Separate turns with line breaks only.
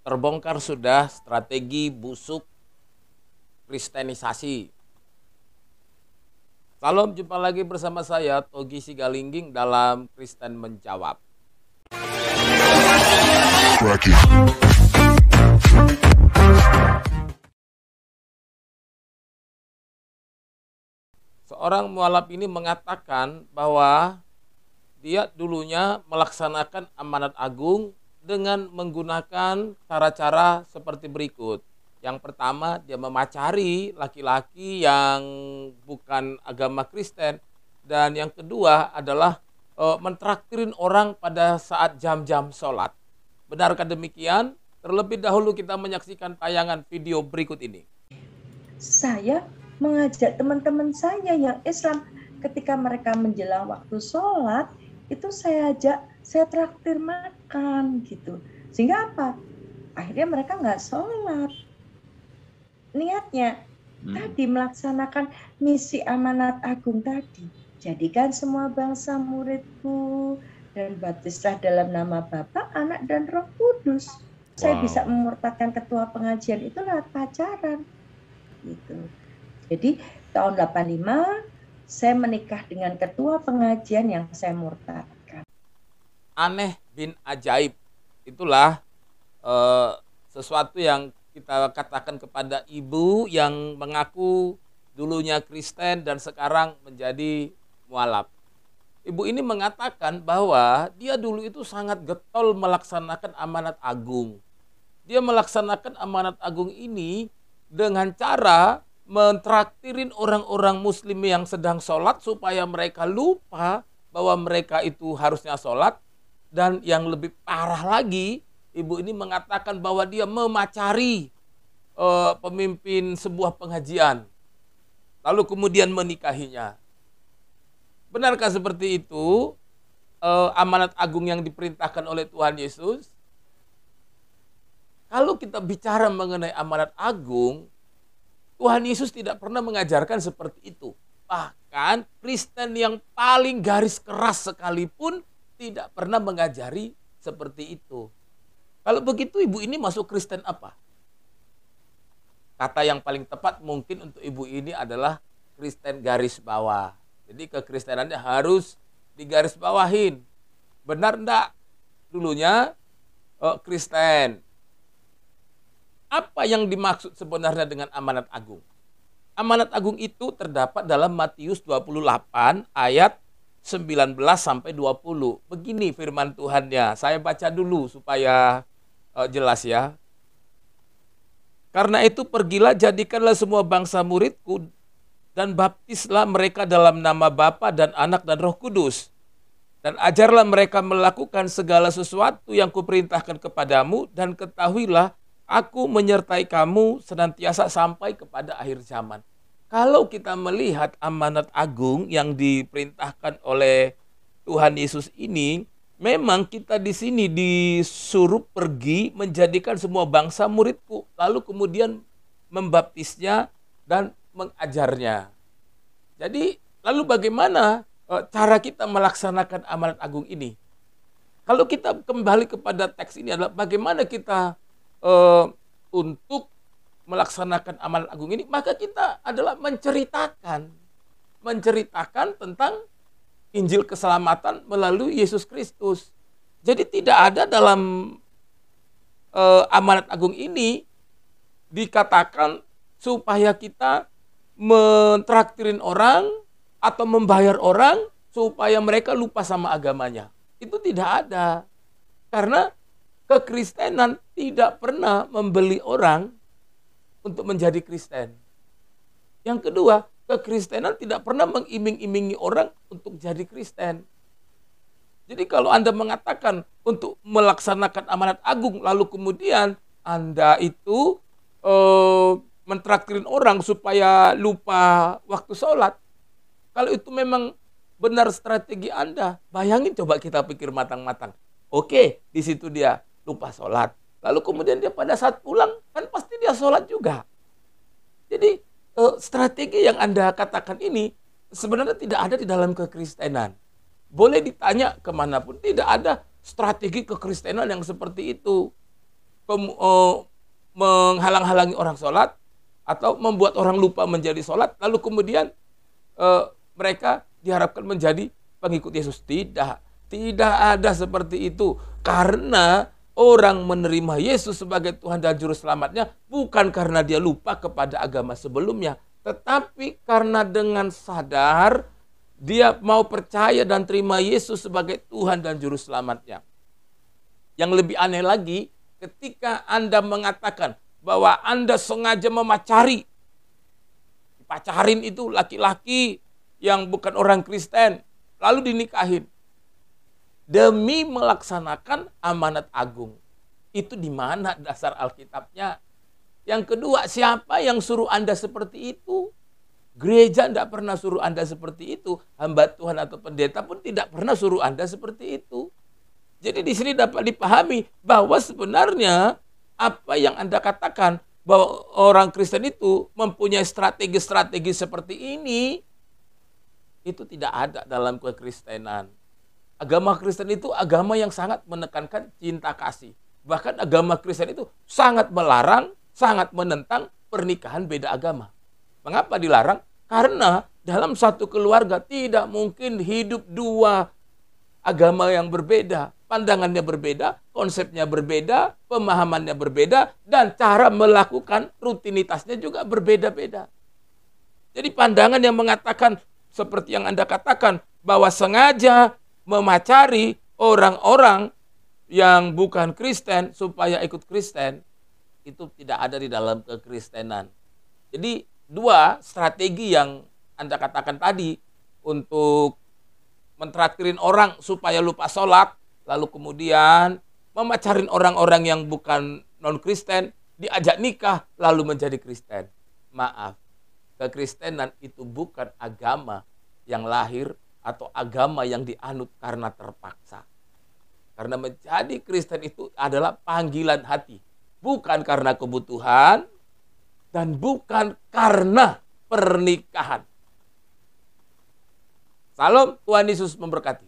Terbongkar sudah strategi busuk kristenisasi. Salam, jumpa lagi bersama saya Togi Sigalingging dalam Kristen Menjawab. Seorang mualaf ini mengatakan bahwa dia dulunya melaksanakan amanat agung dengan menggunakan cara-cara seperti berikut. Yang pertama, dia memacari laki-laki yang bukan agama Kristen. Dan yang kedua adalah mentraktirin orang pada saat jam-jam sholat. Benarkah demikian? Terlebih dahulu kita menyaksikan tayangan video berikut ini.
Saya mengajak teman-teman saya yang Islam ketika mereka menjelang waktu sholat, itu saya ajak, saya traktir makan gitu. Sehingga apa? Akhirnya mereka nggak sholat. Niatnya tadi melaksanakan misi amanat agung tadi. Jadikan semua bangsa muridku dan baptislah dalam nama Bapa, Anak, dan Roh Kudus. Saya bisa memurtadkan ketua pengajian itu lewat pacaran. Gitu. Jadi tahun 85 saya menikah dengan ketua pengajian yang saya murtadkan.
Aneh bin ajaib. Itulah sesuatu yang kita katakan kepada ibu yang mengaku dulunya Kristen dan sekarang menjadi mualaf. Ibu ini mengatakan bahwa dia dulu itu sangat getol melaksanakan amanat agung. Dia melaksanakan amanat agung ini dengan cara mentraktirin orang-orang muslim yang sedang sholat supaya mereka lupa bahwa mereka itu harusnya sholat. Dan yang lebih parah lagi, ibu ini mengatakan bahwa dia memacari pemimpin sebuah pengajian, lalu kemudian menikahinya. Benarkah seperti itu amanat agung yang diperintahkan oleh Tuhan Yesus? Kalau kita bicara mengenai amanat agung, Tuhan Yesus tidak pernah mengajarkan seperti itu. Bahkan Kristen yang paling garis keras sekalipun tidak pernah mengajari seperti itu. Kalau begitu ibu ini masuk Kristen apa? Kata yang paling tepat mungkin untuk ibu ini adalah Kristen garis bawah. Jadi kekristenannya harus digaris bawahin. Benar enggak dulunya Kristen? Apa yang dimaksud sebenarnya dengan amanat agung? Amanat agung itu terdapat dalam Matius 28 ayat 19 sampai 20. Begini firman Tuhannya. Saya baca dulu supaya jelas ya. Karena itu pergilah, jadikanlah semua bangsa muridku dan baptislah mereka dalam nama Bapa dan Anak dan Roh Kudus. Dan ajarlah mereka melakukan segala sesuatu yang kuperintahkan kepadamu, dan ketahuilah aku menyertai kamu senantiasa sampai kepada akhir zaman. Kalau kita melihat amanat agung yang diperintahkan oleh Tuhan Yesus ini, memang kita di sini disuruh pergi menjadikan semua bangsa muridku, lalu kemudian membaptisnya dan mengajarnya. Jadi, lalu bagaimana cara kita melaksanakan amanat agung ini? Kalau kita kembali kepada teks ini adalah bagaimana kita untuk melaksanakan amanat agung ini, maka kita adalah menceritakan tentang Injil keselamatan melalui Yesus Kristus. Jadi tidak ada dalam amanat agung ini dikatakan supaya kita mentraktirin orang atau membayar orang supaya mereka lupa sama agamanya. Itu tidak ada. Karena kekristenan tidak pernah membeli orang untuk menjadi Kristen. Yang kedua, kekristenan tidak pernah mengiming-imingi orang untuk jadi Kristen. Jadi kalau Anda mengatakan untuk melaksanakan amanat agung, lalu kemudian Anda itu mentraktirin orang supaya lupa waktu sholat. Kalau itu memang benar strategi Anda, bayangin coba kita pikir matang-matang. Oke, di situ dia lupa sholat. Lalu kemudian dia pada saat pulang, kan pasti dia sholat juga. Jadi strategi yang Anda katakan ini sebenarnya tidak ada di dalam kekristenan. Boleh ditanya kemanapun, tidak ada strategi kekristenan yang seperti itu. menghalang-halangi orang sholat, atau membuat orang lupa menjadi sholat, lalu kemudian mereka diharapkan menjadi pengikut Yesus. Tidak ada seperti itu. Karena orang menerima Yesus sebagai Tuhan dan Juru Selamatnya bukan karena dia lupa kepada agama sebelumnya, tetapi karena dengan sadar dia mau percaya dan terima Yesus sebagai Tuhan dan Juru Selamatnya. Yang lebih aneh lagi, ketika Anda mengatakan bahwa Anda sengaja memacari, pacarin itu laki-laki yang bukan orang Kristen, lalu dinikahin demi melaksanakan amanat agung. Itu di mana dasar Alkitabnya? Yang kedua, siapa yang suruh Anda seperti itu? Gereja tidak pernah suruh Anda seperti itu. Hamba Tuhan atau pendeta pun tidak pernah suruh Anda seperti itu. Jadi di sini dapat dipahami bahwa sebenarnya apa yang Anda katakan bahwa orang Kristen itu mempunyai strategi-strategi seperti ini, itu tidak ada dalam kekristenan. Agama Kristen itu agama yang sangat menekankan cinta kasih. Bahkan agama Kristen itu sangat melarang, sangat menentang pernikahan beda agama. Mengapa dilarang? Karena dalam satu keluarga tidak mungkin hidup dua agama yang berbeda. Pandangannya berbeda, konsepnya berbeda, pemahamannya berbeda, dan cara melakukan rutinitasnya juga berbeda-beda. Jadi pandangan yang mengatakan seperti yang Anda katakan, bahwa sengaja memacari orang-orang yang bukan Kristen supaya ikut Kristen, itu tidak ada di dalam kekristenan. Jadi dua strategi yang Anda katakan tadi untuk mentraktirin orang supaya lupa sholat, lalu kemudian memacarin orang-orang yang bukan non-Kristen, diajak nikah, lalu menjadi Kristen. Maaf, kekristenan itu bukan agama yang lahir atau agama yang dianut karena terpaksa. Karena menjadi Kristen itu adalah panggilan hati, bukan karena kebutuhan, dan bukan karena pernikahan. Salam, Tuhan Yesus memberkati.